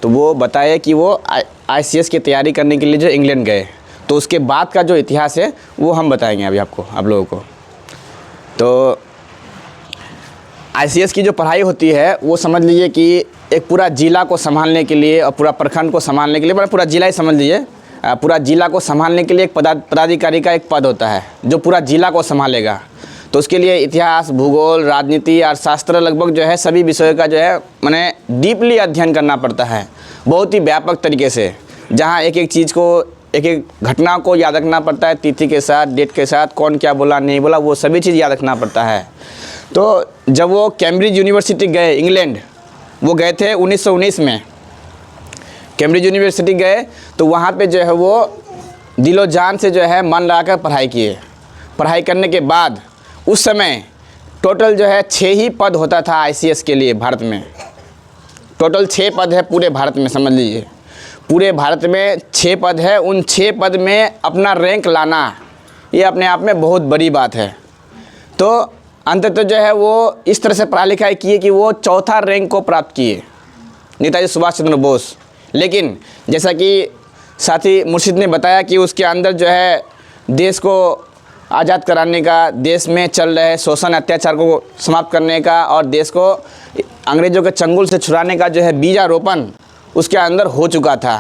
तो वो बताया कि वो ICS की तैयारी करने के लिए जो इंग्लैंड गए, तो उसके बाद का जो इतिहास है वो हम बताएंगे अभी आपको, आप लोगों को। तो ICS की जो पढ़ाई होती है वो समझ लीजिए कि एक पूरा ज़िला को संभालने के लिए और पूरा प्रखंड को संभालने के लिए, मतलब पूरा ज़िला ही समझ लीजिए, पूरा ज़िला को संभालने के लिए एक पदाधिकारी का एक पद होता है जो पूरा ज़िला को संभालेगा। तो उसके लिए इतिहास, भूगोल, राजनीति और शास्त्र लगभग जो है सभी विषयों का जो है मैंने डीपली अध्ययन करना पड़ता है, बहुत ही व्यापक तरीके से, जहाँ एक एक चीज़ को, एक एक घटना को याद रखना पड़ता है, तिथि के साथ, डेट के साथ, कौन क्या बोला नहीं बोला, वो सभी चीज़ याद रखना पड़ता है। तो जब वो कैम्ब्रिज यूनिवर्सिटी गए इंग्लैंड, वो गए थे 1919 में कैम्ब्रिज यूनिवर्सिटी गए, तो वहाँ पे जो है वो दिलो जान से जो है मन लगाकर पढ़ाई किए। पढ़ाई करने के बाद उस समय टोटल जो है 6 ही पद होता था ICS के लिए भारत में। टोटल 6 पद है पूरे भारत में, समझ लीजिए पूरे भारत में 6 पद है। उन 6 पद में अपना रैंक लाना ये अपने आप में बहुत बड़ी बात है। तो अंततः जो है वो इस तरह से पढ़ाई लिखाई किए कि वो 4था रैंक को प्राप्त किए, नेताजी सुभाष चंद्र बोस। लेकिन जैसा कि साथी मुर्शिद ने बताया कि उसके अंदर जो है देश को आज़ाद कराने का, देश में चल रहे शोषण अत्याचार को समाप्त करने का और देश को अंग्रेज़ों के चंगुल से छुड़ाने का जो है बीजारोपण उसके अंदर हो चुका था।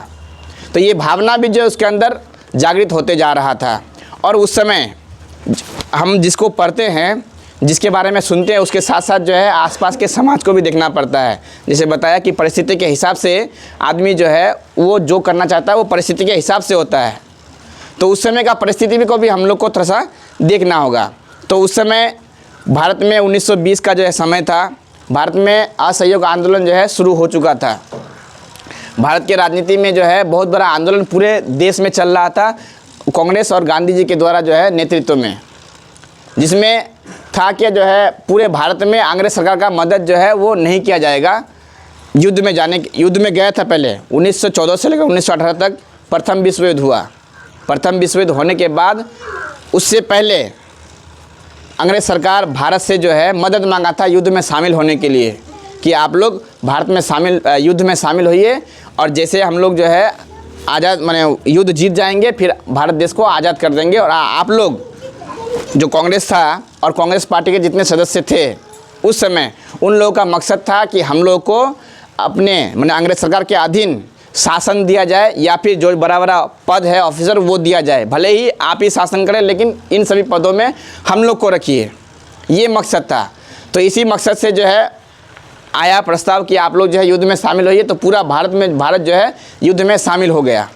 तो ये भावना भी जो है उसके अंदर जागृत होते जा रहा था। और उस समय हम जिसको पढ़ते हैं, जिसके बारे में सुनते हैं, उसके साथ साथ जो है आसपास के समाज को भी देखना पड़ता है। जैसे बताया कि परिस्थिति के हिसाब से आदमी जो है वो जो करना चाहता है वो परिस्थिति के हिसाब से होता है। तो उस समय का परिस्थिति को भी हम लोग को थोड़ा सा देखना होगा। तो उस समय भारत में 1920 का जो है समय था, भारत में असहयोग आंदोलन जो है शुरू हो चुका था। भारत के राजनीति में जो है बहुत बड़ा आंदोलन पूरे देश में चल रहा था, कांग्रेस और गांधी जी के द्वारा जो है नेतृत्व में, जिसमें था कि जो है पूरे भारत में अंग्रेज सरकार का मदद जो है वो नहीं किया जाएगा। युद्ध में गया था पहले 1914 से लेकर 1918 तक प्रथम विश्व युद्ध हुआ। प्रथम विश्व युद्ध होने के बाद उससे पहले अंग्रेज सरकार भारत से जो है मदद मांगा था युद्ध में शामिल होने के लिए, कि आप लोग भारत में युद्ध में शामिल होइए और जैसे हम लोग जो है आज़ाद माने युद्ध जीत जाएंगे फिर भारत देश को आज़ाद कर देंगे। और आप लोग जो कांग्रेस था और कांग्रेस पार्टी के जितने सदस्य थे उस समय, उन लोगों का मकसद था कि हम लोग को अपने माने अंग्रेज सरकार के अधीन शासन दिया जाए या फिर जो बड़ा बड़ा पद है ऑफिसर वो दिया जाए, भले ही आप ही शासन करें लेकिन इन सभी पदों में हम लोग को रखिए, ये मकसद था। तो इसी मकसद से जो है आया प्रस्ताव कि आप लोग जो है युद्ध में शामिल होइए। तो पूरा भारत जो है युद्ध में शामिल हो गया।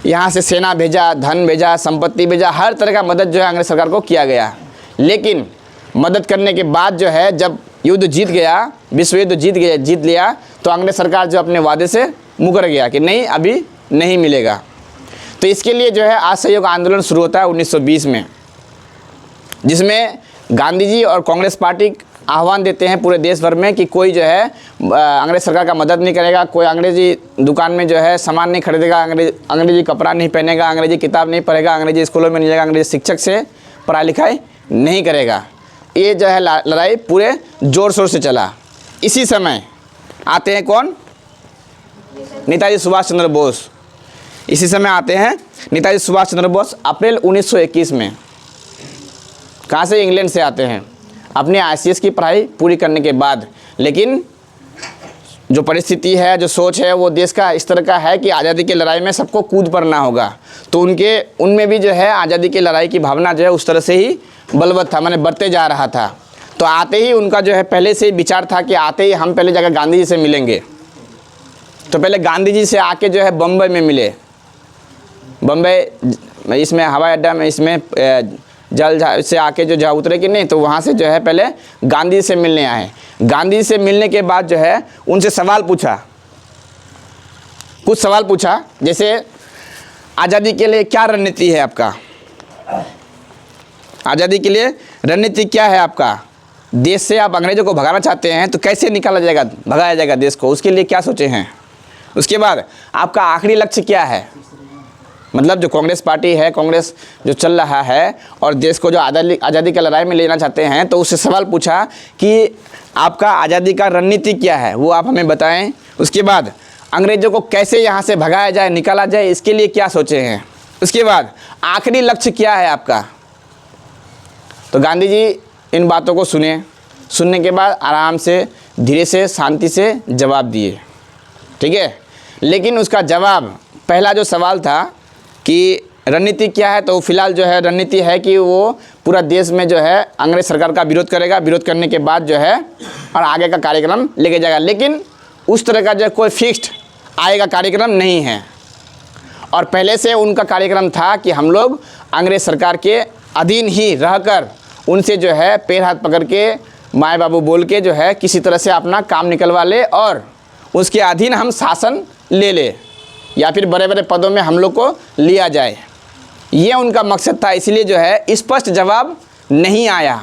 यहाँ से सेना भेजा, धन भेजा, संपत्ति भेजा, हर तरह का मदद जो है अंग्रेज सरकार को किया गया। लेकिन मदद करने के बाद जो है जब युद्ध जीत गया, विश्व युद्ध जीत लिया, तो अंग्रेज सरकार जो अपने वादे से मुकर गया कि नहीं अभी नहीं मिलेगा। तो इसके लिए जो है असहयोग आंदोलन शुरू होता है 1920 में, जिसमें गांधी जी और कांग्रेस पार्टी आह्वान देते हैं पूरे देश भर में कि कोई जो है अंग्रेज सरकार का मदद नहीं करेगा, कोई अंग्रेजी दुकान में जो है सामान नहीं खरीदेगा, अंग्रेजी कपड़ा नहीं पहनेगा, अंग्रेजी किताब नहीं पढ़ेगा, अंग्रेजी स्कूलों में नहीं जाएगा, अंग्रेजी शिक्षक से पढ़ाई लिखाई नहीं करेगा। ये जो है लड़ाई पूरे ज़ोर शोर से चला। इसी समय आते हैं कौन? नेताजी सुभाष चंद्र बोस। इसी समय आते हैं नेताजी सुभाष चंद्र बोस अप्रैल 1921 में। कहाँ से? इंग्लैंड से आते हैं अपने ICS की पढ़ाई पूरी करने के बाद। लेकिन जो परिस्थिति है, जो सोच है, वो देश का इस तरह का है कि आज़ादी की लड़ाई में सबको कूद पड़ना होगा। तो उनमें भी जो है आज़ादी की लड़ाई की भावना जो है उस तरह से ही बलवत था, माने बढ़ते जा रहा था। तो आते ही उनका जो है पहले से ही विचार था कि आते ही हम पहले जाकर गांधी जी से मिलेंगे। तो पहले गांधी जी से आके जो है बम्बई में मिले। बम्बई इसमें हवाई अड्डा में इसमें जल से आके जो जहाँ उतरे कि नहीं, तो वहाँ से जो है पहले गांधी जी से मिलने आए। गांधी जी से मिलने के बाद जो है उनसे सवाल पूछा, कुछ सवाल पूछा, जैसे आज़ादी के लिए क्या रणनीति है आपका? आज़ादी के लिए रणनीति क्या है आपका? देश से आप अंग्रेज़ों को भगाना चाहते हैं तो कैसे निकाला जाएगा, भगाया जाएगा देश को, उसके लिए क्या सोचे हैं? उसके बाद आपका आखिरी लक्ष्य क्या है? मतलब जो कांग्रेस पार्टी है, कांग्रेस जो चल रहा है और देश को जो आज़ादी की लड़ाई में लेना चाहते हैं, तो उससे सवाल पूछा कि आपका आज़ादी का रणनीति क्या है, वो आप हमें बताएं। उसके बाद अंग्रेज़ों को कैसे यहाँ से भगाया जाए, निकाला जाए, इसके लिए क्या सोचे हैं। उसके बाद आखिरी लक्ष्य क्या है आपका। तो गांधी जी इन बातों को सुनने के बाद आराम से, धीरे से, शांति से जवाब दिए, ठीक है। लेकिन उसका जवाब, पहला जो सवाल था कि रणनीति क्या है, तो फिलहाल जो है रणनीति है कि वो पूरा देश में जो है अंग्रेज सरकार का विरोध करेगा, विरोध करने के बाद जो है और आगे का कार्यक्रम लेके जाएगा। लेकिन उस तरह का जो कोई फिक्स्ड आएगा कार्यक्रम नहीं है। और पहले से उनका कार्यक्रम था कि हम लोग अंग्रेज सरकार के अधीन ही रहकर उनसे जो है पैर हाथ पकड़ के, माए बाबू बोल के जो है किसी तरह से अपना काम निकलवा ले और उसके अधीन हम शासन ले ले, या फिर बड़े बड़े पदों में हम लोग को लिया जाए। ये उनका मकसद था। इसलिए जो है स्पष्ट जवाब नहीं आया।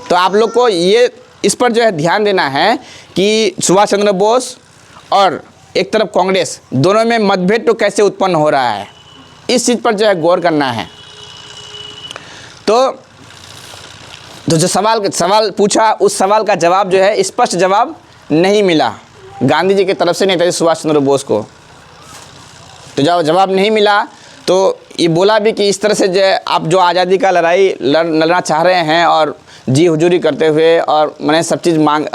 तो आप लोग को ये इस पर जो है ध्यान देना है कि सुभाष चंद्र बोस और एक तरफ कांग्रेस, दोनों में मतभेद तो कैसे उत्पन्न हो रहा है, इस चीज़ पर जो है गौर करना है। तो जो सवाल पूछा, उस सवाल का जवाब जो है स्पष्ट जवाब नहीं मिला गांधी जी की तरफ से नेताजी सुभाष चंद्र बोस को। तो जब जवाब नहीं मिला तो ये बोला भी कि इस तरह से जो आप जो आज़ादी का लड़ाई लड़ना चाह रहे हैं और जी हुजूरी करते हुए और मैंने सब चीज़ मांग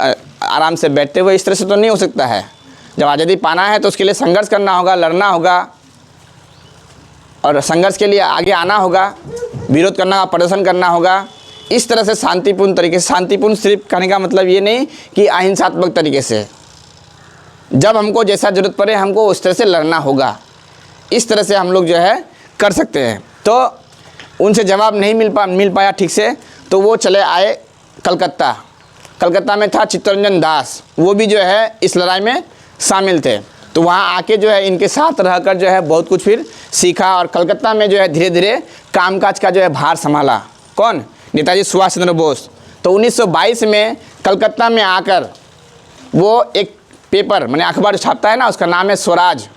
आराम से बैठते हुए, इस तरह से तो नहीं हो सकता है। जब आज़ादी पाना है तो उसके लिए संघर्ष करना होगा, लड़ना होगा और संघर्ष के लिए आगे आना होगा, विरोध करना होगा, प्रदर्शन करना होगा। इस तरह से शांतिपूर्ण तरीके से, शांतिपूर्ण सिर्फ कहने का मतलब ये नहीं कि अहिंसात्मक तरीके से, जब हमको जैसा ज़रूरत पड़े हमको उस तरह से लड़ना होगा। इस तरह से हम लोग जो है कर सकते हैं। तो उनसे जवाब नहीं मिल पाया ठीक से, तो वो चले आए कलकत्ता में था चित्तरंजन दास, वो भी जो है इस लड़ाई में शामिल थे। तो वहाँ आके जो है इनके साथ रहकर जो है बहुत कुछ फिर सीखा और कलकत्ता में जो है धीरे धीरे कामकाज का जो है भार संभाला। कौन? नेताजी सुभाष चंद्र बोस। तो 1922 में कलकत्ता में आकर वो एक पेपर माने अखबार छापता है ना, उसका नाम है स्वराज।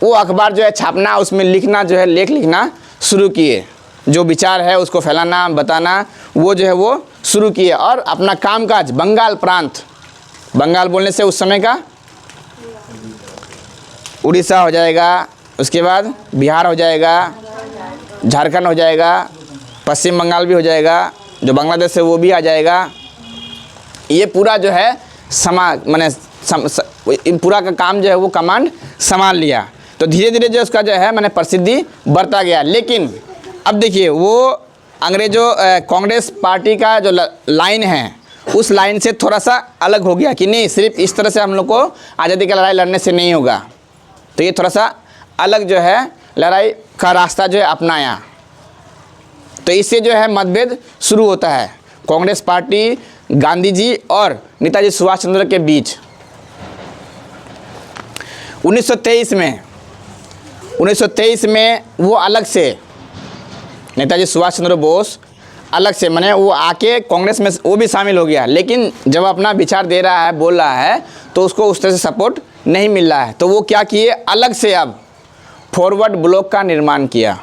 वो अखबार जो है छापना, उसमें लिखना जो है लेख लिखना शुरू किए, जो विचार है उसको फैलाना, बताना, वो जो है वो शुरू किए। और अपना कामकाज बंगाल प्रांत, बंगाल बोलने से उस समय का उड़ीसा हो जाएगा, उसके बाद बिहार हो जाएगा, झारखंड हो जाएगा, पश्चिम बंगाल भी हो जाएगा, जो बांग्लादेश है वो भी आ जाएगा। ये पूरा जो है माने पूरा का काम जो है वो कमांड संभाल लिया। तो धीरे धीरे जो उसका जो है मैंने प्रसिद्धि बढ़ता गया। लेकिन अब देखिए वो अंग्रेजों कांग्रेस पार्टी का जो लाइन है, उस लाइन से थोड़ा सा अलग हो गया कि नहीं, सिर्फ इस तरह से हम लोग को आज़ादी की लड़ाई लड़ने से नहीं होगा। तो ये थोड़ा सा अलग जो है लड़ाई का रास्ता जो है अपनाया। तो इससे जो है मतभेद शुरू होता है कांग्रेस पार्टी, गांधी जी और नेताजी सुभाष चंद्र के बीच। 1923 में वो अलग से, नेताजी सुभाष चंद्र बोस अलग से माने वो आके कांग्रेस में वो भी शामिल हो गया। लेकिन जब अपना विचार दे रहा है, बोल रहा है, तो उसको उस तरह से सपोर्ट नहीं मिल रहा है। तो वो क्या किए, अलग से अब फॉरवर्ड ब्लॉक का निर्माण किया।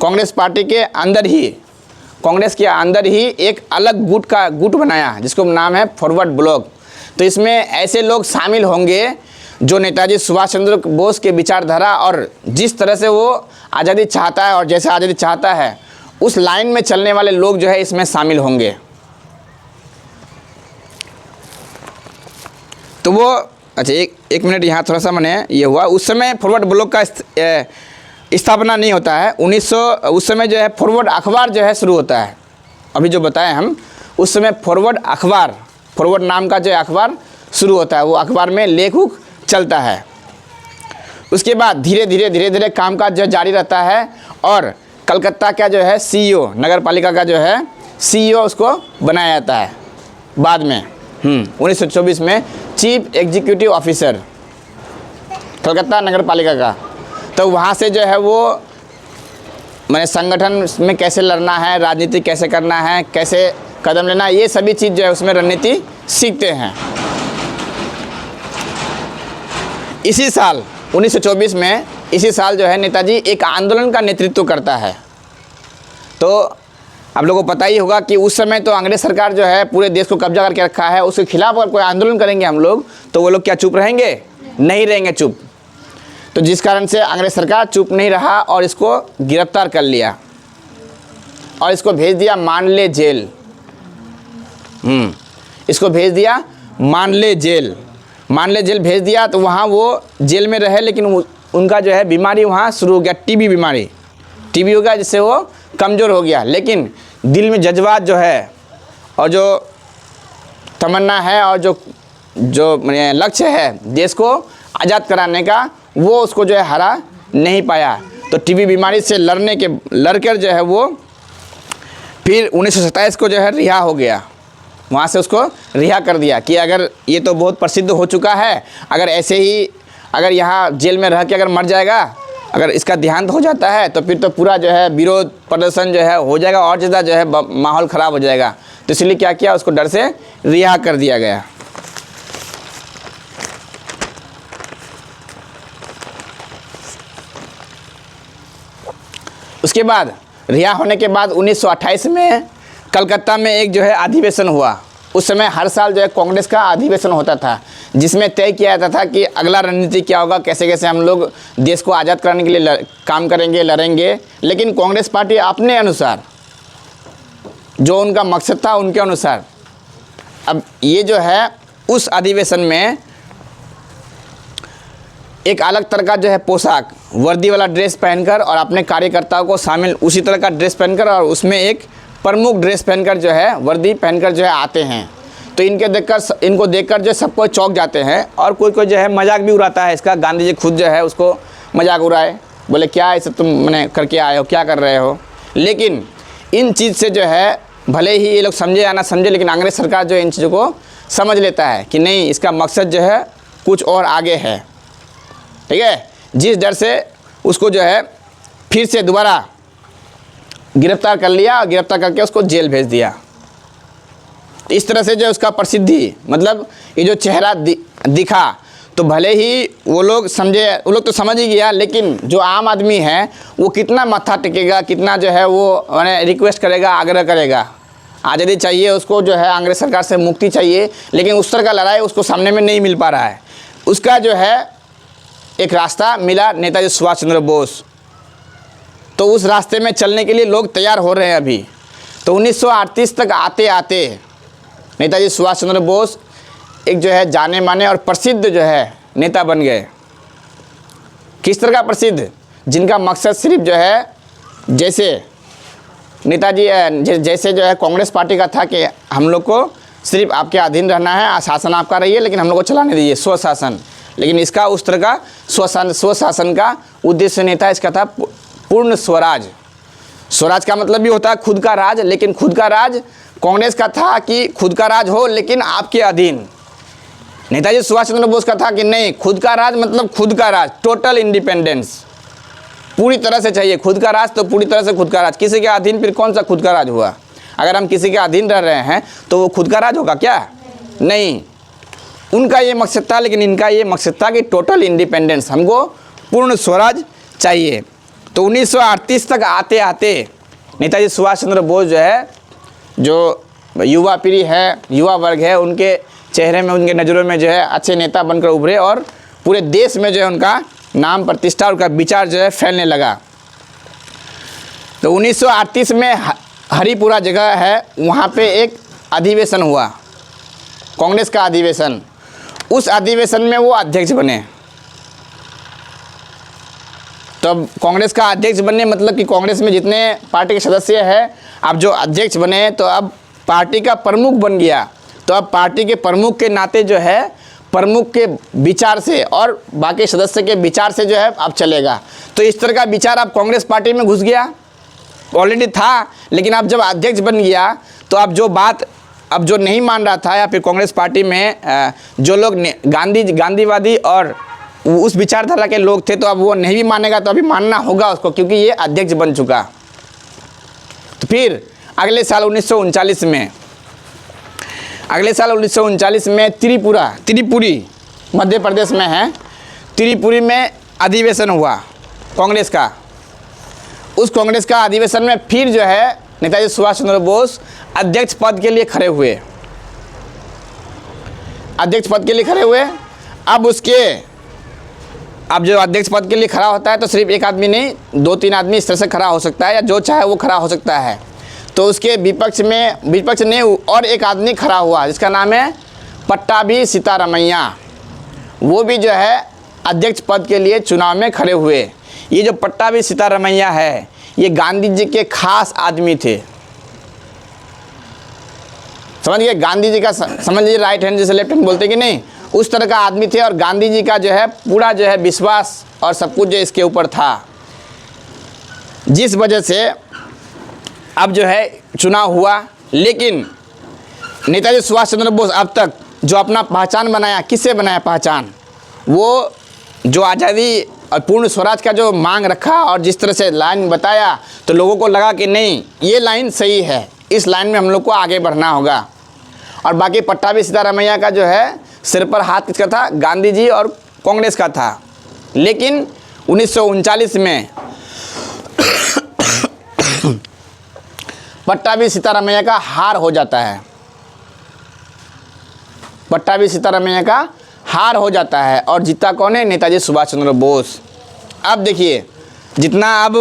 कांग्रेस पार्टी के अंदर ही, कांग्रेस के अंदर ही एक अलग गुट बनाया जिसको नाम है फॉरवर्ड ब्लॉक। तो इसमें ऐसे लोग शामिल होंगे जो नेताजी सुभाष चंद्र बोस के विचारधारा और जिस तरह से वो आज़ादी चाहता है और जैसे आज़ादी चाहता है उस लाइन में चलने वाले लोग जो है इसमें शामिल होंगे। तो वो अच्छा एक मिनट यहाँ थोड़ा सा मैंने ये हुआ, उस समय फॉरवर्ड ब्लॉक का स्थापना नहीं होता है। उस समय जो है फॉरवर्ड अखबार जो है शुरू होता है। अभी जो बताएं हम, उस समय फॉरवर्ड नाम का जो अखबार शुरू होता है। वो अखबार में लेख उख चलता है। उसके बाद धीरे धीरे कामकाज जो जारी रहता है और कलकत्ता का जो है CEO, नगर पालिका का जो है CEO उसको बनाया जाता है बाद में 1924 में चीफ एग्जीक्यूटिव ऑफिसर कलकत्ता नगर पालिका का। तो वहाँ से जो है वो मैंने संगठन में कैसे लड़ना है, राजनीति कैसे करना है, कैसे कदम लेना, ये सभी चीज़ जो है उसमें रणनीति सीखते हैं। इसी साल 1924 में, इसी साल जो है नेताजी एक आंदोलन का नेतृत्व करता है। तो आप लोगों को पता ही होगा कि उस समय तो अंग्रेज सरकार जो है पूरे देश को कब्जा करके रखा है, उसके खिलाफ अगर कोई आंदोलन करेंगे हम लोग तो वो लोग क्या चुप रहेंगे? नहीं रहेंगे चुप। तो जिस कारण से अंग्रेज सरकार चुप नहीं रहा और इसको गिरफ्तार कर लिया और इसको भेज दिया मांडले जेल। इसको भेज दिया मांडले जेल। मांडले जेल भेज दिया तो वहाँ वो जेल में रहे, लेकिन उनका जो है बीमारी वहाँ शुरू हो गया, टीबी बीमारी। टीबी हो गया जिससे वो कमज़ोर हो गया, लेकिन दिल में जज्बात जो है और जो तमन्ना है और जो लक्ष्य है देश को आज़ाद कराने का, वो उसको जो है हरा नहीं पाया। तो टीबी बीमारी से लड़कर जो है वो फिर 1927 को जो है रिहा हो गया। वहाँ से उसको रिहा कर दिया कि अगर ये तो बहुत प्रसिद्ध हो चुका है, अगर ऐसे ही अगर यहाँ जेल में रह के अगर मर जाएगा, अगर इसका देहांत हो जाता है तो फिर तो पूरा जो है विरोध प्रदर्शन जो है हो जाएगा और ज़्यादा जो है माहौल ख़राब हो जाएगा। तो इसलिए क्या किया, उसको डर से रिहा कर दिया गया। उसके बाद रिहा होने के बाद 1928 में कलकत्ता में एक जो है अधिवेशन हुआ। उस समय हर साल जो है कांग्रेस का अधिवेशन होता था, जिसमें तय किया जाता था कि अगला रणनीति क्या होगा, कैसे कैसे हम लोग देश को आज़ाद कराने के लिए काम करेंगे, लड़ेंगे। लेकिन कांग्रेस पार्टी अपने अनुसार, जो उनका मकसद था उनके अनुसार, अब ये जो है उस अधिवेशन में एक अलग तरह का जो है पोशाक, वर्दी वाला ड्रेस पहनकर और अपने कार्यकर्ताओं को शामिल उसी तरह का ड्रेस पहनकर और उसमें एक प्रमुख ड्रेस पहनकर जो है वर्दी पहनकर जो है आते हैं। तो इनको देखकर जो सबको चौंक जाते हैं और कोई कोई जो है मजाक भी उड़ाता है इसका। गांधी जी खुद जो है उसको मजाक उड़ाए, बोले क्या ऐसे तुम मैंने करके आए हो, क्या कर रहे हो। लेकिन इन चीज़ से जो है भले ही ये लोग समझे या ना समझे, लेकिन अंग्रेज़ सरकार जो है इन चीज़ों को समझ लेता है कि नहीं, इसका मकसद जो है कुछ और आगे है। ठीक है, जिस डर से उसको जो है फिर से दोबारा गिरफ्तार कर लिया और गिरफ्तार करके उसको जेल भेज दिया। इस तरह से जो उसका प्रसिद्धि, मतलब ये जो चेहरा दिखा, तो भले ही वो लोग तो समझ ही गया, लेकिन जो आम आदमी है वो कितना माथा टेकेगा, कितना जो है वो मैंने रिक्वेस्ट करेगा, आग्रह करेगा, आज़ादी चाहिए उसको, जो है अंग्रेज सरकार से मुक्ति चाहिए, लेकिन उस तरह का लड़ाई उसको सामने में नहीं मिल पा रहा है। उसका जो है एक रास्ता मिला, नेताजी सुभाष चंद्र बोस। तो उस रास्ते में चलने के लिए लोग तैयार हो रहे हैं अभी। तो 1938 तक आते आते नेताजी सुभाष चंद्र बोस एक जो है जाने माने और प्रसिद्ध जो है नेता बन गए। किस तरह का प्रसिद्ध? जिनका मकसद सिर्फ जो है जैसे नेताजी जैसे जो है कांग्रेस पार्टी का था कि हम लोग को सिर्फ आपके अधीन रहना है, शासन आपका रहिए, लेकिन हम लोग को चलाने दीजिए, स्वशासन। लेकिन इसका उस तरह का स्वशासन का उद्देश्य नहीं था। इसका था पूर्ण स्वराज। स्वराज का मतलब भी होता है खुद का राज, लेकिन खुद का राज कांग्रेस का था कि खुद का राज हो लेकिन आपके अधीन। नेताजी सुभाष चंद्र बोस का था कि नहीं, खुद का राज मतलब खुद का राज, टोटल इंडिपेंडेंस, पूरी तरह से चाहिए। खुद का राज तो पूरी तरह से खुद का राज, किसी के अधीन फिर कौन सा खुद का राज हुआ? अगर हम किसी के अधीन रह रहे हैं तो वो खुद का राज होगा क्या? नहीं। उनका ये मकसद था, लेकिन इनका ये मकसद था कि टोटल इंडिपेंडेंस, हमको पूर्ण स्वराज चाहिए। तो 1938 तक आते आते नेताजी सुभाष चंद्र बोस जो है, जो युवा पीढ़ी है, युवा वर्ग है, उनके चेहरे में, उनके नज़रों में जो है अच्छे नेता बनकर उभरे और पूरे देश में जो है उनका नाम, प्रतिष्ठा, उनका विचार जो है फैलने लगा। तो 1938 में हरिपुरा जगह है, वहाँ पे एक अधिवेशन हुआ, कांग्रेस का अधिवेशन। उस अधिवेशन में वो अध्यक्ष बने। तो अब कांग्रेस का अध्यक्ष बनने मतलब कि कांग्रेस में जितने पार्टी के सदस्य हैं, अब जो अध्यक्ष बने तो अब पार्टी का प्रमुख बन गया। तो अब पार्टी के प्रमुख के नाते जो है प्रमुख के विचार से और बाकी सदस्य के विचार से जो है अब चलेगा। तो इस तरह का विचार अब कांग्रेस पार्टी में घुस गया, ऑलरेडी था, लेकिन अब जब अध्यक्ष बन गया तो अब जो बात अब जो नहीं मान रहा था, या फिर कांग्रेस पार्टी में जो लोग गांधीवादी और उस विचारधारा के लोग थे, तो अब वो नहीं भी मानेगा तो अभी मानना होगा उसको, क्योंकि ये अध्यक्ष बन चुका। तो फिर अगले साल 1939 में त्रिपुरी मध्य प्रदेश में है, त्रिपुरी में अधिवेशन हुआ कांग्रेस का। उस कांग्रेस का अधिवेशन में फिर जो है नेताजी सुभाष चंद्र बोस अध्यक्ष पद के लिए खड़े हुए, अध्यक्ष पद के लिए खड़े हुए। अब जो अध्यक्ष पद के लिए खड़ा होता है तो सिर्फ एक आदमी नहीं, 2-3 आदमी इस तरह से खड़ा हो सकता है, या जो चाहे वो खड़ा हो सकता है। तो उसके विपक्ष ने और एक आदमी खड़ा हुआ जिसका नाम है पट्टाभी सीतारमैया। वो भी जो है अध्यक्ष पद के लिए चुनाव में खड़े हुए। ये जो पट्टाभी सीतारमैया है, ये गांधी जी के खास आदमी थे। समझिए, गांधी जी का समझ लीजिए राइट हैंड जैसे लेफ्ट हैंड बोलते कि नहीं, उस तरह का आदमी थे। और गांधी जी का जो है पूरा जो है विश्वास और सब कुछ जो इसके ऊपर था, जिस वजह से अब जो है चुनाव हुआ। लेकिन नेताजी सुभाष चंद्र बोस अब तक जो अपना पहचान बनाया, किससे बनाया पहचान? वो जो आज़ादी और पूर्ण स्वराज का जो मांग रखा और जिस तरह से लाइन बताया, तो लोगों को लगा कि नहीं, ये लाइन सही है, इस लाइन में हम लोग को आगे बढ़ना होगा। और बाकी पट्टाभी सीतारमैया का जो है सिर पर हाथ किसका था? गांधी जी और कांग्रेस का था। लेकिन 1939 में पट्टाभी सीतारमैया का हार हो जाता है, पट्टाभी सीतारमैया का हार हो जाता है। और जीता कौन है? नेताजी सुभाष चंद्र बोस। अब देखिए, जितना अब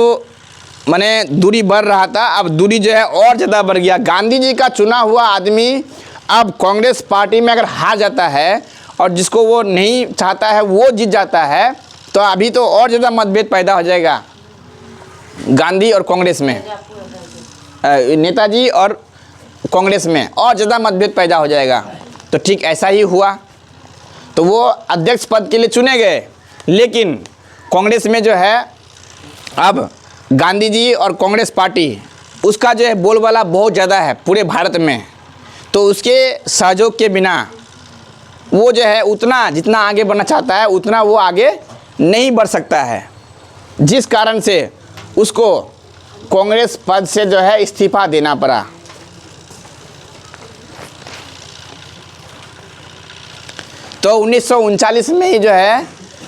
माने दूरी बढ़ रहा था, अब दूरी जो है और ज़्यादा बढ़ गया। गांधी जी का चुना हुआ आदमी अब कांग्रेस पार्टी में अगर हार जाता है और जिसको वो नहीं चाहता है वो जीत जाता है, तो अभी तो और ज़्यादा मतभेद पैदा हो जाएगा गांधी और कांग्रेस में, नेताजी और कांग्रेस में और ज़्यादा मतभेद पैदा हो जाएगा। तो ठीक ऐसा ही हुआ। तो वो अध्यक्ष पद के लिए चुने गए, लेकिन कांग्रेस में जो है अब गांधी जी और कांग्रेस पार्टी, उसका जो है बोलबाला बहुत ज़्यादा है पूरे भारत में। तो उसके सहयोग के बिना वो जो है उतना जितना आगे बढ़ना चाहता है उतना वो आगे नहीं बढ़ सकता है, जिस कारण से उसको कांग्रेस पद से जो है इस्तीफा देना पड़ा। तो 1939 में ही जो है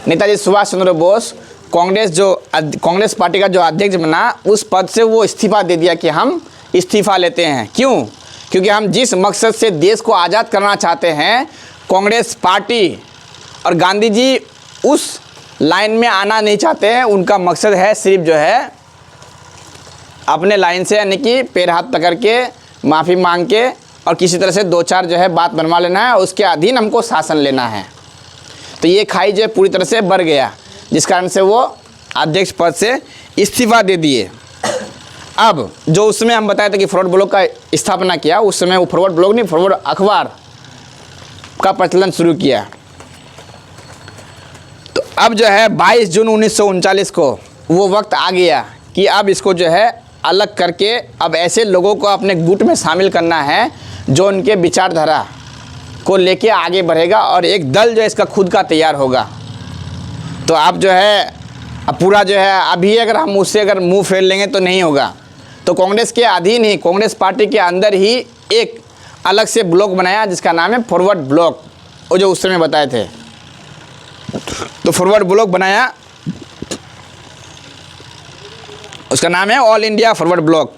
नेताजी सुभाष चंद्र बोस कांग्रेस पार्टी का जो अध्यक्ष बना, उस पद से वो इस्तीफा दे दिया कि हम इस्तीफा लेते हैं। क्यों? क्योंकि हम जिस मकसद से देश को आज़ाद करना चाहते हैं, कांग्रेस पार्टी और गांधी जी उस लाइन में आना नहीं चाहते हैं। उनका मकसद है सिर्फ जो है अपने लाइन से, यानी कि पैर हाथ पकड़ के माफ़ी मांग के और किसी तरह से 2-4 जो है बात बनवा लेना है, उसके अधीन हमको शासन लेना है। तो ये खाई जो है पूरी तरह से बढ़ गया, जिस कारण से वो अध्यक्ष पद से इस्तीफा दे दिए। अब जो उस समय हम बताए थे कि फॉरवर्ड ब्लॉक का स्थापना किया, उस समय वो फॉरवर्ड ब्लॉक नहीं, फॉरवर्ड अखबार का प्रचलन शुरू किया। तो अब जो है 22 जून 1939 को वो वक्त आ गया कि अब इसको जो है अलग करके अब ऐसे लोगों को अपने गुट में शामिल करना है जो उनके विचारधारा को लेके आगे बढ़ेगा और एक दल जो है इसका खुद का तैयार होगा। तो आप जो है अब पूरा जो है अभी अगर हम उससे अगर मुंह फेर लेंगे तो नहीं होगा। तो कांग्रेस के अधीन ही, कांग्रेस पार्टी के अंदर ही एक अलग से ब्लॉक बनाया जिसका नाम है फॉरवर्ड ब्लॉक, वो जो उस समय बताए थे। तो फॉरवर्ड ब्लॉक बनाया, उसका नाम है ऑल इंडिया फॉरवर्ड ब्लॉक।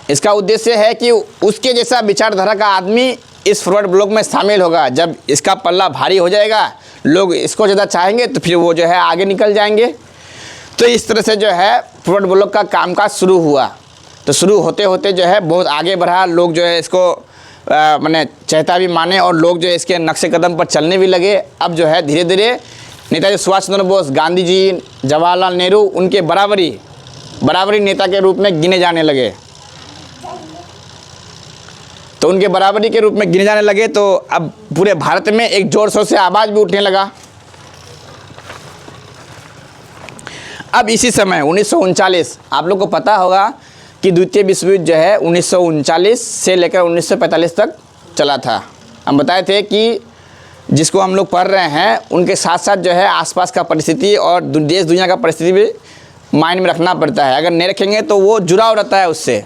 इसका उद्देश्य है कि उसके जैसा विचारधारा का आदमी इस फॉरवर्ड ब्लॉक में शामिल होगा। जब इसका पल्ला भारी हो जाएगा, लोग इसको ज़्यादा चाहेंगे, तो फिर वो जो है आगे निकल जाएंगे। तो इस तरह से जो है फॉरवर्ड ब्लॉक का कामकाज शुरू हुआ। तो शुरू होते होते जो है बहुत आगे बढ़ा, लोग जो है इसको माने चाहता भी माने और लोग जो है इसके नक्शे कदम पर चलने भी लगे। अब जो है धीरे धीरे नेताजी सुभाष चंद्र बोस, गांधी जी, जवाहरलाल नेहरू उनके बराबरी नेता के रूप में गिने जाने लगे। तो उनके बराबरी के रूप में गिने जाने लगे। तो अब पूरे भारत में एक जोर शोर से आवाज़ भी उठने लगा। अब इसी समय 1939, आप लोग को पता होगा कि द्वितीय विश्व युद्ध जो है 1939 से लेकर 1945 तक चला था। हम बताए थे कि जिसको हम लोग पढ़ रहे हैं उनके साथ साथ जो है आसपास का परिस्थिति और देश दुनिया का परिस्थिति भी माइंड में रखना पड़ता है। अगर नहीं रखेंगे तो वो जुड़ाव रहता है उससे,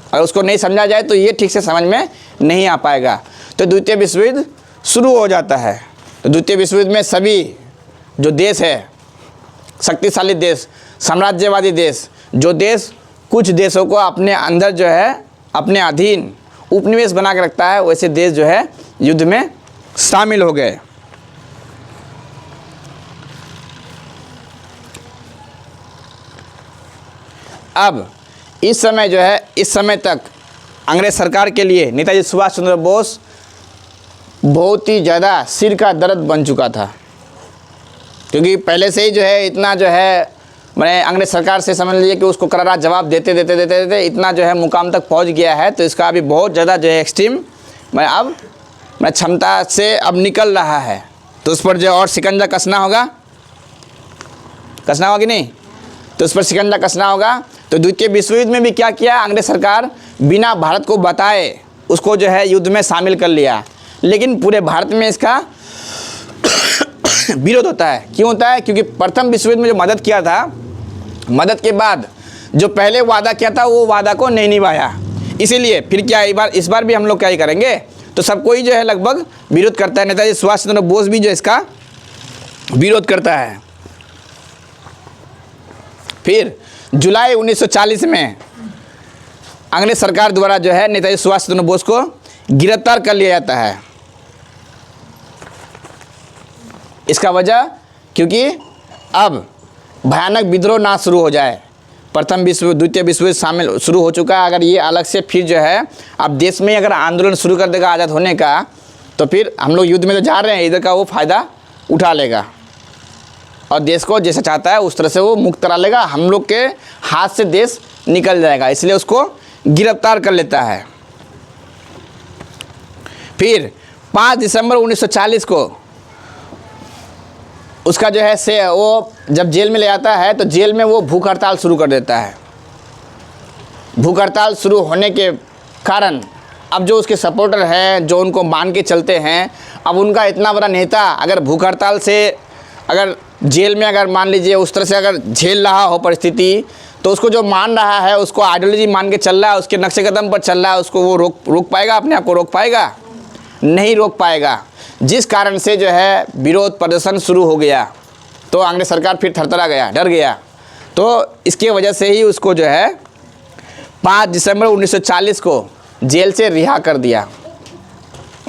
अगर उसको नहीं समझा जाए तो ये ठीक से समझ में नहीं आ पाएगा। तो द्वितीय विश्व युद्ध शुरू हो जाता है। तो द्वितीय विश्व युद्ध में सभी जो देश है, शक्तिशाली देश, साम्राज्यवादी देश, जो देश कुछ देशों को अपने अंदर जो है अपने अधीन उपनिवेश बना के रखता है, वैसे देश जो है युद्ध में शामिल हो गए। अब इस समय जो है, इस समय तक अंग्रेज सरकार के लिए नेताजी सुभाष चंद्र बोस बहुत ही ज़्यादा सिर का दर्द बन चुका था, क्योंकि पहले से ही जो है इतना जो है मैंने अंग्रेज सरकार से समझ लीजिए कि उसको करारा जवाब देते देते इतना जो है मुकाम तक पहुंच गया है। तो इसका अभी बहुत ज़्यादा जो है एक्सट्रीम अब क्षमता से अब निकल रहा है, तो उस पर जो और शिकंजा कसना होगा कि नहीं, तो उस पर शिकंजा कसना होगा। तो द्वितीय विश्व युद्ध में भी क्या किया अंग्रेज सरकार, बिना भारत को बताए उसको जो है युद्ध में शामिल कर लिया, लेकिन पूरे भारत में इसका विरोध होता है। क्यों होता है? क्योंकि प्रथम विश्व युद्ध में जो मदद किया था, मदद के बाद जो पहले वादा किया था वो वादा को नहीं निभाया, इसीलिए फिर क्या इस बार भी हम लोग क्या ही करेंगे, तो सबको ही जो है लगभग विरोध करता है। नेताजी सुभाष चंद्र बोस भी जो इसका विरोध करता है। फिर जुलाई 1940 में अंग्रेज सरकार द्वारा जो है नेताजी सुभाष चंद्र बोस को गिरफ्तार कर लिया जाता है। इसका वजह क्योंकि अब भयानक विद्रोह ना शुरू हो जाए। प्रथम विश्व द्वितीय विश्व युद्ध शामिल शुरू हो चुका है, अगर ये अलग से फिर जो है अब देश में अगर आंदोलन शुरू कर देगा आज़ाद होने का, तो फिर हम लोग युद्ध में तो जा रहे हैं, इधर का वो फ़ायदा उठा लेगा और देश को जैसा चाहता है उस तरह से वो मुक्त करा लेगा, हम लोग के हाथ से देश निकल जाएगा, इसलिए उसको गिरफ्तार कर लेता है। फिर 5 दिसंबर 1940 को उसका जो है से वो जब जेल में ले आता है, तो जेल में वो भूख हड़ताल शुरू कर देता है। भूख हड़ताल शुरू होने के कारण अब जो उसके सपोर्टर हैं, जो उनको मान के चलते हैं, अब उनका इतना बड़ा नेता अगर भूख हड़ताल से अगर जेल में अगर मान लीजिए उस तरह से अगर झेल रहा हो परिस्थिति, तो उसको जो मान रहा है उसको आइडियोलॉजी मान के चल रहा है, उसके नक्शे कदम पर चल रहा है, उसको वो रोक पाएगा? अपने आप को रोक पाएगा? नहीं रोक पाएगा। जिस कारण से जो है विरोध प्रदर्शन शुरू हो गया, तो अंग्रेज सरकार फिर थरथरा गया, डर गया। तो इसके वजह से ही उसको जो है 5 दिसंबर 1940 को जेल से रिहा कर दिया,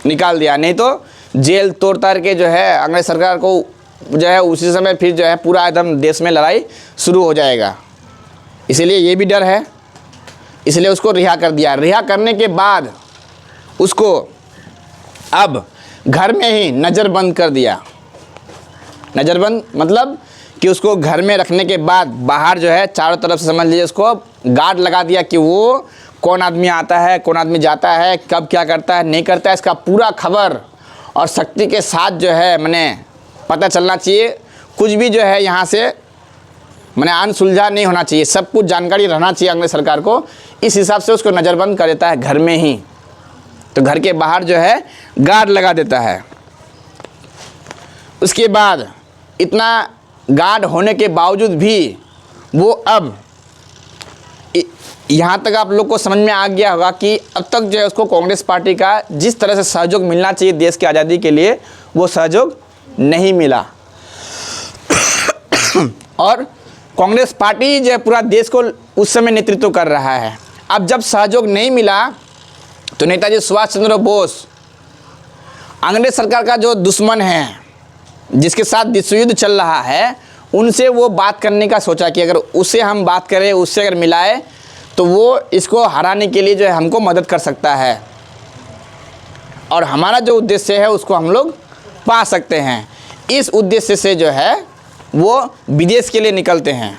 निकाल दिया। नहीं तो जेल तोड़ ताड़ के जो है अंग्रेज सरकार को जो है उसी समय फिर जो है पूरा एकदम देश में लड़ाई शुरू हो जाएगा। इसीलिए ये भी डर है, इसलिए उसको रिहा कर दिया। रिहा करने के बाद उसको अब घर में ही नज़रबंद कर दिया। नज़रबंद मतलब कि उसको घर में रखने के बाद बाहर जो है चारों तरफ से समझ लीजिए उसको गार्ड लगा दिया कि वो कौन आदमी आता है, कौन आदमी जाता है, कब क्या करता है, नहीं करता है, इसका पूरा खबर और शक्ति के साथ जो है मैंने पता चलना चाहिए। कुछ भी जो है यहाँ से मैंने अनसुलझा नहीं होना चाहिए, सब कुछ जानकारी रहना चाहिए अंग्रेज सरकार को। इस हिसाब से उसको नज़रबंद कर देता है घर में ही। तो घर के बाहर जो है गार्ड लगा देता है। उसके बाद इतना गार्ड होने के बावजूद भी वो अब यहाँ तक आप लोग को समझ में आ गया होगा कि अब तक जो है उसको कांग्रेस पार्टी का जिस तरह से सहयोग मिलना चाहिए देश की आज़ादी के लिए, वो सहयोग नहीं मिला। और कांग्रेस पार्टी जो है पूरा देश को उस समय नेतृत्व कर रहा है। अब जब सहयोग नहीं मिला, तो नेताजी सुभाष चंद्र बोस अंग्रेज सरकार का जो दुश्मन है, जिसके साथ विश्व युद्ध चल रहा है, उनसे वो बात करने का सोचा कि अगर उससे हम बात करें, उससे अगर मिलाए, तो वो इसको हराने के लिए जो है हमको मदद कर सकता है और हमारा जो उद्देश्य है उसको हम लोग पा सकते हैं। इस उद्देश्य से जो है वो विदेश के लिए निकलते हैं।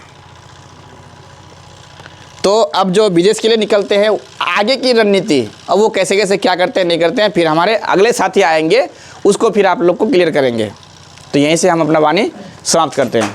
तो अब जो विदेश के लिए निकलते हैं, आगे की रणनीति अब वो कैसे कैसे क्या करते हैं नहीं करते हैं, फिर हमारे अगले साथी आएंगे, उसको फिर आप लोग को क्लियर करेंगे। तो यहीं से हम अपना वाणी समाप्त करते हैं।